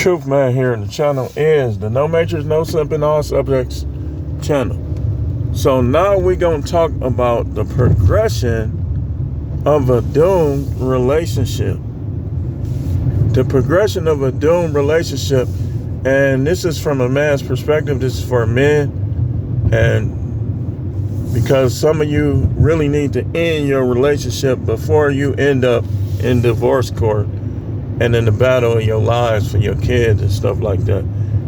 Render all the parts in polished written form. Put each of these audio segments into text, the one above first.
Truth Man here, and the channel is the No Matrix, No Simping, All Subjects channel. So now we're going to talk about the progression of a doomed relationship. The progression of a doomed relationship, and this is from a man's perspective. This is for men, and because some of you really need to end your relationship before you end up in divorce court and in the battle of your lives for your kids and stuff like that.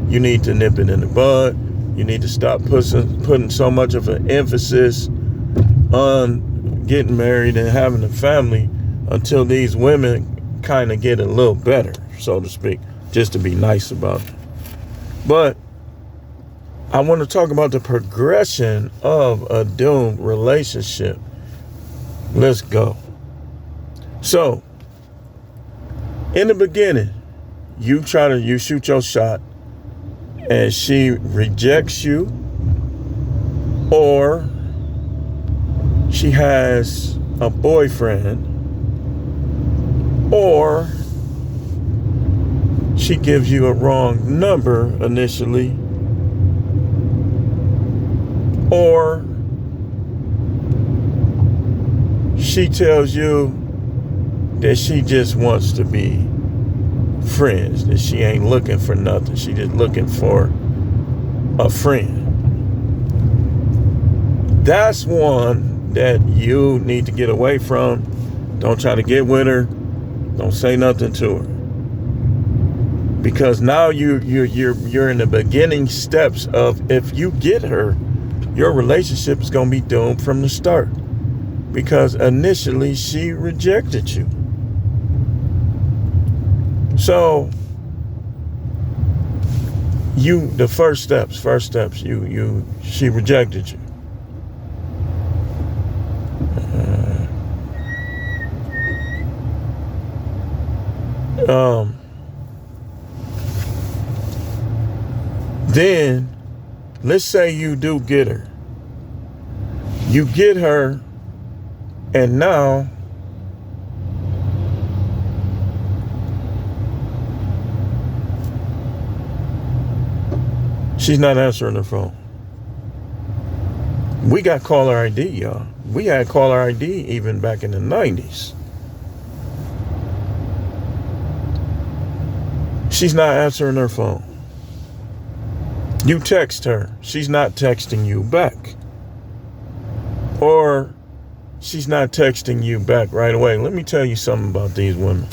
You need to nip it in the bud. You need to stop putting so much of an emphasis on getting married and having a family until these women kind of get a little better, so to speak, just to be nice about it. But I want to talk about the progression of a doomed relationship. Let's go. So, in the beginning, you shoot your shot and she rejects you, or she has a boyfriend, or she gives you a wrong number initially, or she tells you that she just wants to be friends, that she ain't looking for nothing. She just looking for a friend. That's one that you need to get away from. Don't try to get with her. Don't say nothing to her. Because now you're in the beginning steps of, if you get her, your relationship is going to be doomed from the start. Because initially she rejected you. So the first steps, she rejected you. Then let's say you do get her. You get her, and now she's not answering her phone. We got caller ID, y'all. We had caller ID even back in the 90s. She's not answering her phone. You text her. She's not texting you back. Or she's not texting you back right away. Let me tell you something about these women.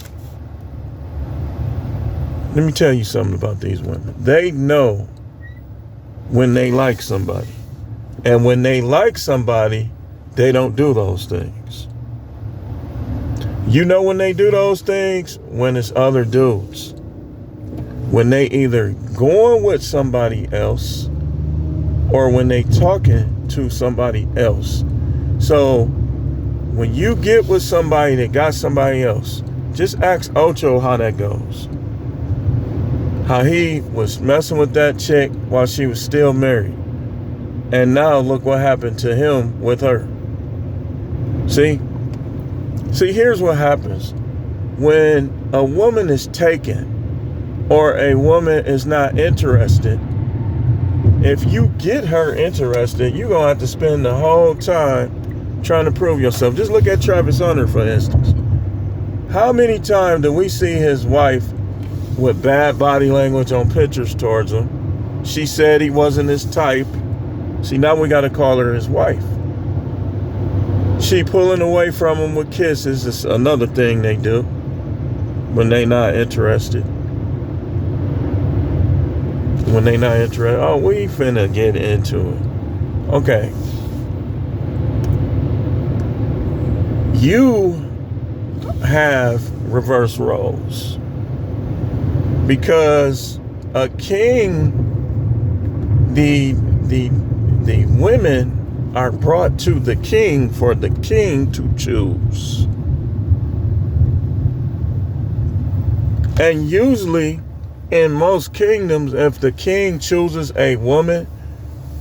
They know when they like somebody. And when they like somebody, they don't do those things. You know when they do those things? When it's other dudes. When they either going with somebody else or when they talking to somebody else. So when you get with somebody that got somebody else, just ask Ocho how that goes. How he was messing with that chick while she was still married. And now look what happened to him with her. See, here's what happens. When a woman is taken or a woman is not interested, if you get her interested, you're going to have to spend the whole time trying to prove yourself. Just look at Travis Hunter, for instance. How many times do we see his wife with bad body language on pictures towards him? She said he wasn't his type. See, now we got to call her his wife. She pulling away from him with kisses is another thing they do when they not interested. When they not interested, oh, we finna get into it. Okay. You have reverse roles. Because a king, the women are brought to the king for the king to choose. And usually, in most kingdoms, if the king chooses a woman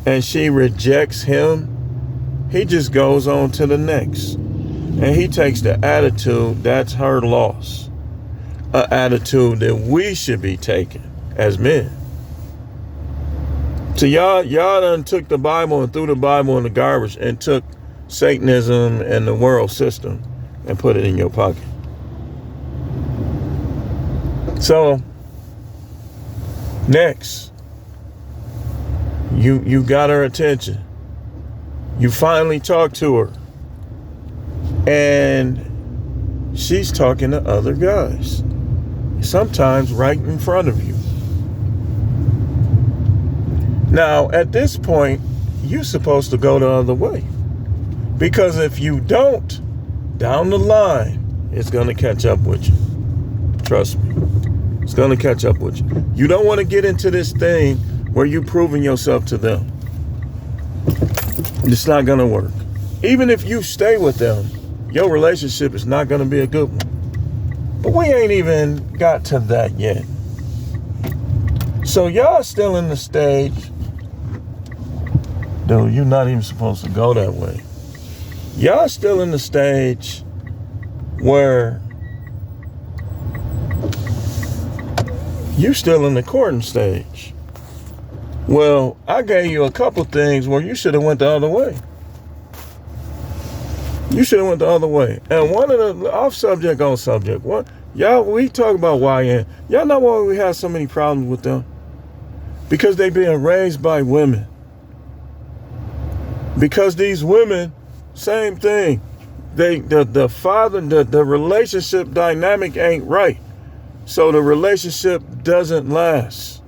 and she rejects him, he just goes on to the next. And he takes the attitude that's her loss. An attitude that we should be taking. as men. So y'all done took the Bible and threw the Bible in the garbage and took Satanism and the world system and put it in your pocket. So next, you got her attention. You finally talked to her, and she's talking to other guys, sometimes right in front of you. Now, at this point, you're supposed to go the other way, because if you don't, down the line, it's going to catch up with you. Trust me. It's going to catch up with you. You don't want to get into this thing where you're proving yourself to them. It's not going to work. Even if you stay with them, your relationship is not going to be a good one. But we ain't even got to that yet. So y'all still in the stage. Dude, you're not even supposed to go that way. Y'all still in the stage where you still in the courting stage. Well, I gave you a couple things where you should have went the other way. You should have went the other way. And one of the off subject on subject, what y'all, we talk about YN. Y'all know why we have so many problems with them? Because they being raised by women. Because these women, same thing. The father, the relationship dynamic ain't right. So the relationship doesn't last.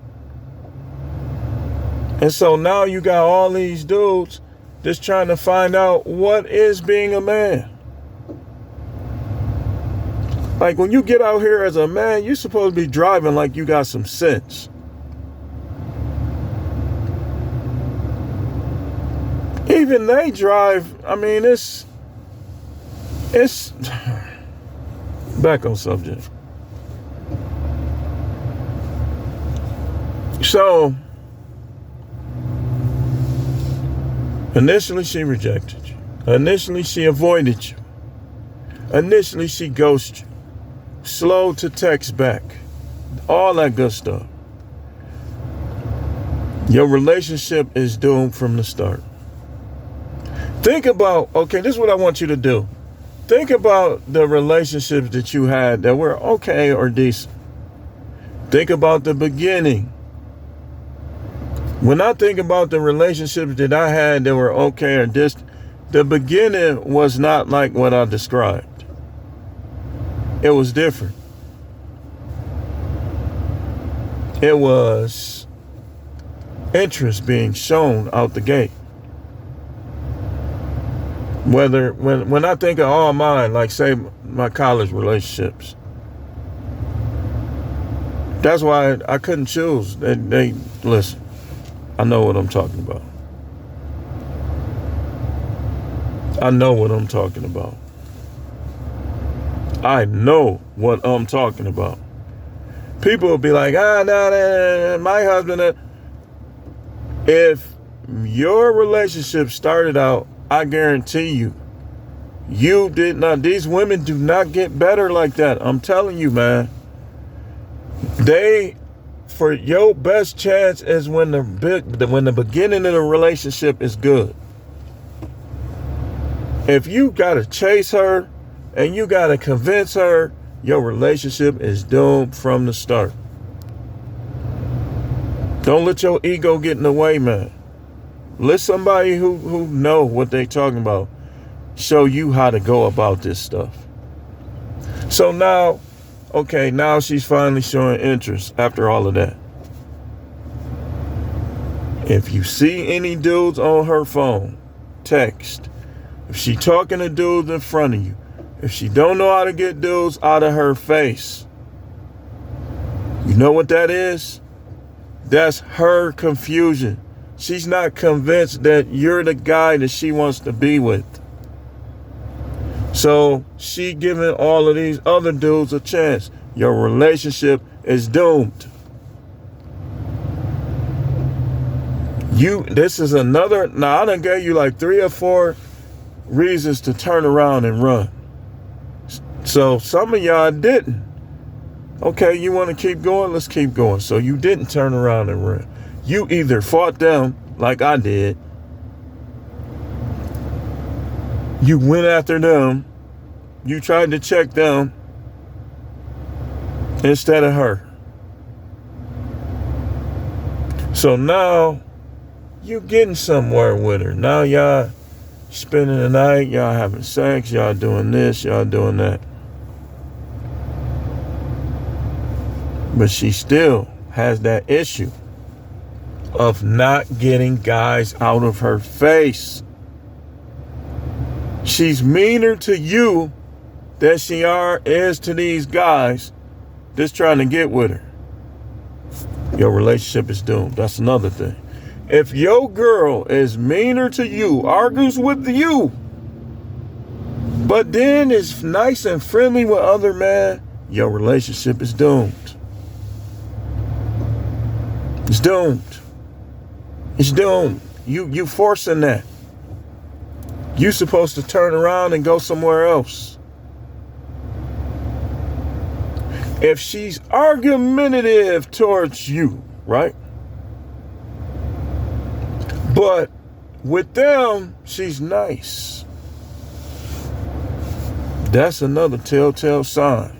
And so now you got all these dudes just trying to find out what is being a man. Like when you get out here as a man, you're supposed to be driving like you got some sense. Even they drive, I mean, it's back on subject. So initially she rejected you. Initially she avoided you. Initially she ghosted you. Slow to text back. All that good stuff. Your relationship is doomed from the start. Think about, okay, this is what I want you to do. Think about the relationships that you had that were okay or decent. Think about the beginning. When I think about the relationships that I had that were okay or distant, the beginning was not like what I described. It was different. It was interest being shown out the gate. Whether, when I think of all mine, like say my college relationships, that's why I couldn't choose. They listen, I know what I'm talking about. I know what I'm talking about. I know what I'm talking about. People will be like, no, my husband. If your relationship started out, I guarantee you did not. These women do not get better like that. I'm telling you, man. For your best chance is when the beginning of the relationship is good. If you gotta chase her and you gotta convince her, your relationship is doomed from the start. Don't let your ego get in the way, man. Let somebody who know what they talking about show you how to go about this stuff. So now, okay, now she's finally showing interest after all of that. If you see any dudes on her phone, text. If she talking to dudes in front of you, if she don't know how to get dudes out of her face, you know what that is? That's her confusion. She's not convinced that you're the guy that she wants to be with. So she giving all of these other dudes a chance. Your relationship is doomed. This is another, now I done gave you like 3 or 4 reasons to turn around and run. So some of y'all didn't. Okay, you want to keep going? Let's keep going. So you didn't turn around and run. You either fought them like I did. You went after them. You tried to check them instead of her. So now you getting somewhere with her. Now y'all spending the night, y'all having sex, y'all doing this, y'all doing that. But she still has that issue of not getting guys out of her face. She's meaner to you than she is to these guys just trying to get with her. Your relationship is doomed. That's another thing. If your girl is meaner to you, argues with you, but then is nice and friendly with other men, your relationship is doomed. It's doomed. It's doomed. You forcing that. You supposed to turn around and go somewhere else. If she's argumentative towards you, right? But with them, she's nice. That's another telltale sign.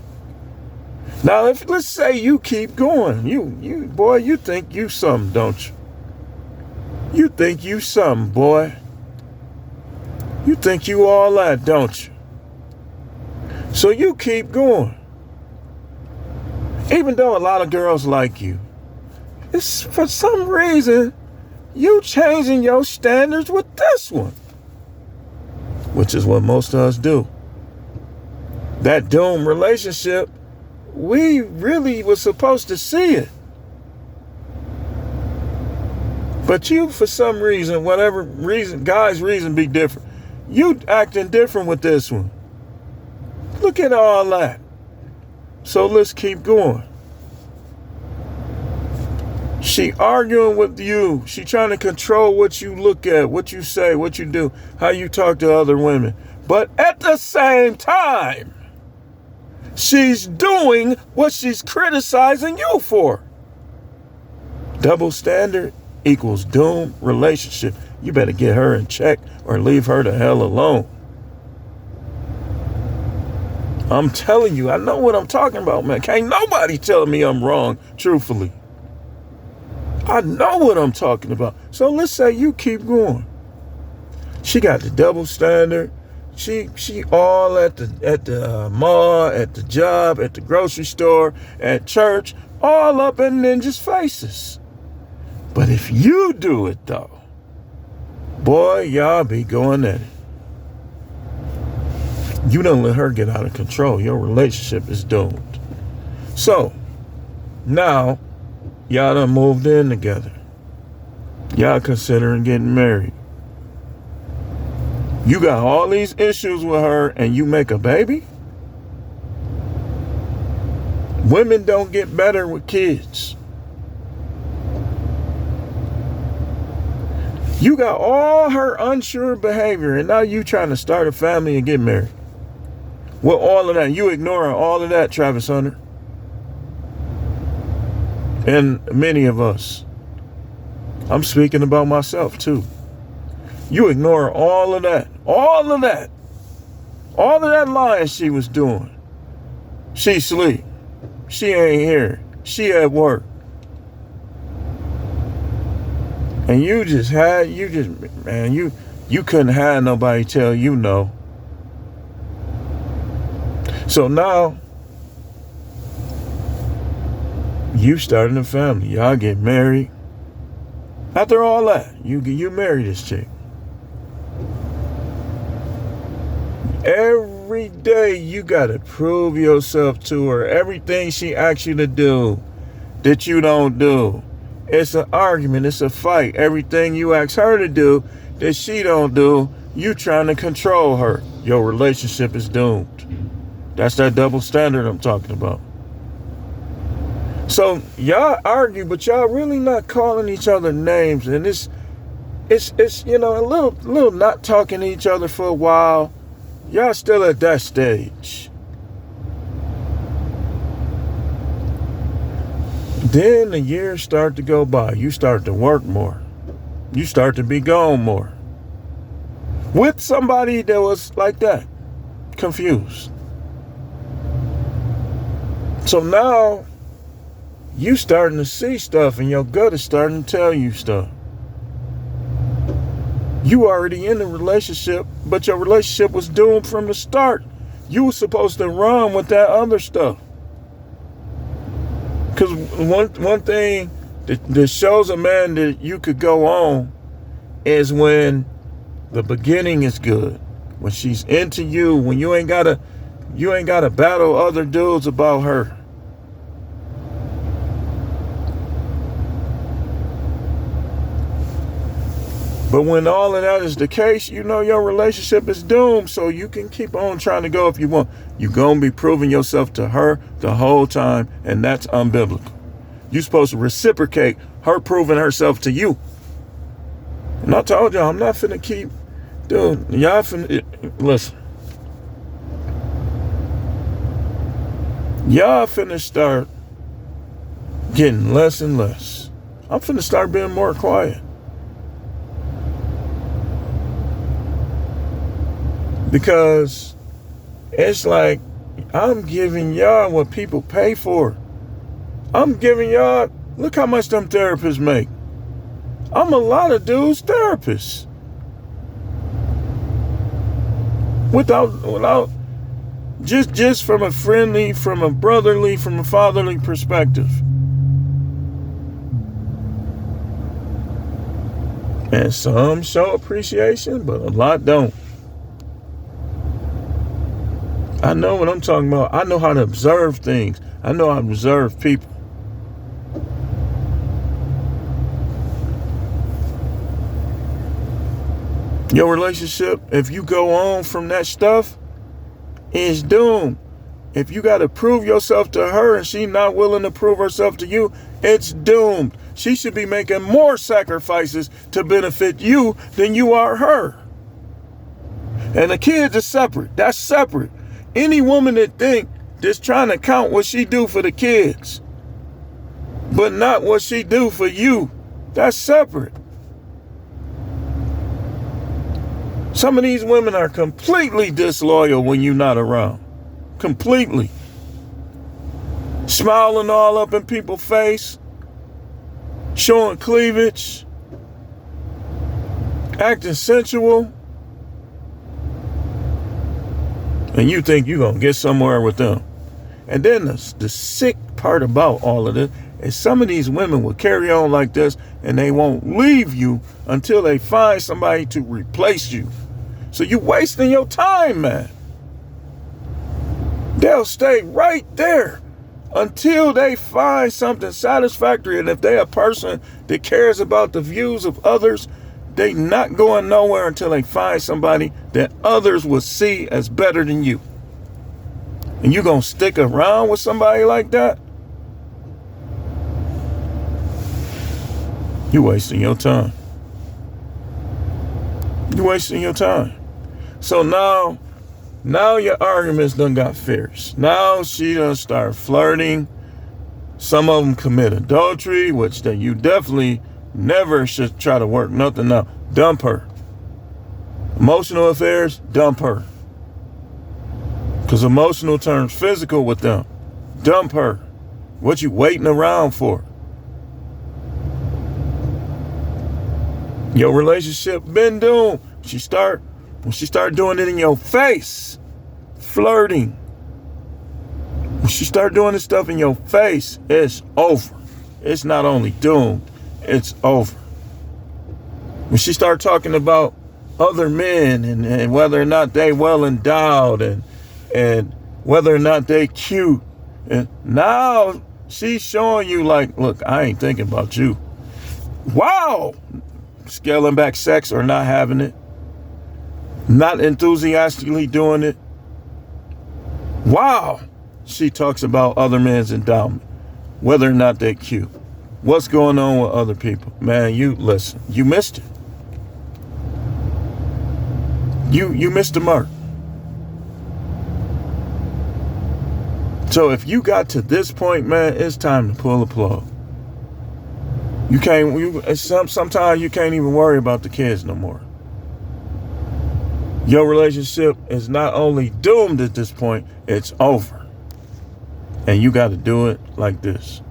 Now, let's say you keep going. You think you something, don't you? You think you something, boy. You think you all that, don't you? So you keep going. Even though a lot of girls like you, it's for some reason you changing your standards with this one. Which is what most of us do. That doomed relationship, we really were supposed to see it. But you, for some reason, whatever reason, guys' reason be different. You acting different with this one. Look at all that. So let's keep going. She arguing with you. She trying to control what you look at, what you say, what you do, how you talk to other women. But at the same time, she's doing what she's criticizing you for. Double standard equals doomed relationship. You better get her in check or leave her the hell alone. I'm telling you, I know what I'm talking about, man. Can't nobody tell me I'm wrong, truthfully. I know what I'm talking about. So let's say you keep going. She got the double standard. She all at the mall, at the job, at the grocery store, at church, all up in ninjas' faces. But if you do it though, boy, y'all be going at it. You don't let her get out of control. Your relationship is doomed. So now y'all done moved in together. Y'all considering getting married. You got all these issues with her and you make a baby? Women don't get better with kids. You got all her unsure behavior and now you trying to start a family and get married. With all of that, you ignoring all of that, Travis Hunter. And many of us. I'm speaking about myself too. You ignore all of that. All of that. All of that lying she was doing. She sleep. She ain't here. She at work. And you couldn't have nobody tell you no. So now, you starting a family. Y'all get married. After all that, you marry this chick. Every day you gotta prove yourself to her. Everything she asks you to do that you don't do. It's an argument. It's a fight. Everything you ask her to do that she don't do, you trying to control her. Your relationship is doomed. That's that double standard I'm talking about. So y'all argue, but y'all really not calling each other names, and it's a little not talking to each other for a while. Y'all still at that stage. Then the years start to go by. You start to work more. You start to be gone more. With somebody that was like that, confused. So now you starting to see stuff and your gut is starting to tell you stuff. You already in the relationship, but your relationship was doomed from the start. You were supposed to run with that other stuff. Because one thing that shows a man that you could go on is when the beginning is good. When she's into you, when you ain't gotta battle other dudes about her. But when all of that is the case, you know your relationship is doomed, so you can keep on trying to go if you want. You're going to be proving yourself to her the whole time, and that's unbiblical. You're supposed to reciprocate her proving herself to you. And I told y'all, I'm not finna keep doing, y'all finna, listen. Y'all finna start getting less and less. I'm finna start being more quiet. Because it's like I'm giving y'all what people pay for. I'm giving y'all, look how much them therapists make. I'm a lot of dudes' therapists. Without just from a friendly, from a brotherly, from a fatherly perspective. And some show appreciation, but a lot don't. I know what I'm talking about. I know how to observe things. I know how to observe people. Your relationship, if you go on from that stuff, is doomed. If you got to prove yourself to her and she not willing to prove herself to you, it's doomed. She should be making more sacrifices to benefit you than you are her. And the kids are separate. That's separate. Any woman that think that's trying to count what she do for the kids, but not what she do for you, that's separate. Some of these women are completely disloyal when you're not around. Completely. Smiling all up in people's face, showing cleavage, acting sensual. And you think you're going to get somewhere with them. And then the sick part about all of this is some of these women will carry on like this and they won't leave you until they find somebody to replace you. So you're wasting your time, man. They'll stay right there until they find something satisfactory. And if they're a person that cares about the views of others, they not going nowhere until they find somebody that others will see as better than you. And you gonna stick around with somebody like that? You're wasting your time. You're wasting your time. So now your arguments done got fierce. Now she done start flirting. Some of them commit adultery, which then you definitely never should try to work nothing out. Dump her. Emotional affairs, dump her. Because emotional turns physical with them. Dump her. What you waiting around for? Your relationship been doomed. When she start doing it in your face, flirting. When she start doing this stuff in your face, it's over. It's not only doomed, it's over. When she start talking about other men and whether or not they well endowed and whether or not they cute, and now she's showing you like, look, I ain't thinking about you. Wow. Scaling back sex or not having it. Not enthusiastically doing it. Wow. She talks about other men's endowment, whether or not they're cute. What's going on with other people? Man, you listen, you missed it. You missed the mark. So if you got to this point, man, it's time to pull the plug. You can't. Sometimes you can't even worry about the kids no more. Your relationship is not only doomed at this point, it's over. And you got to do it like this.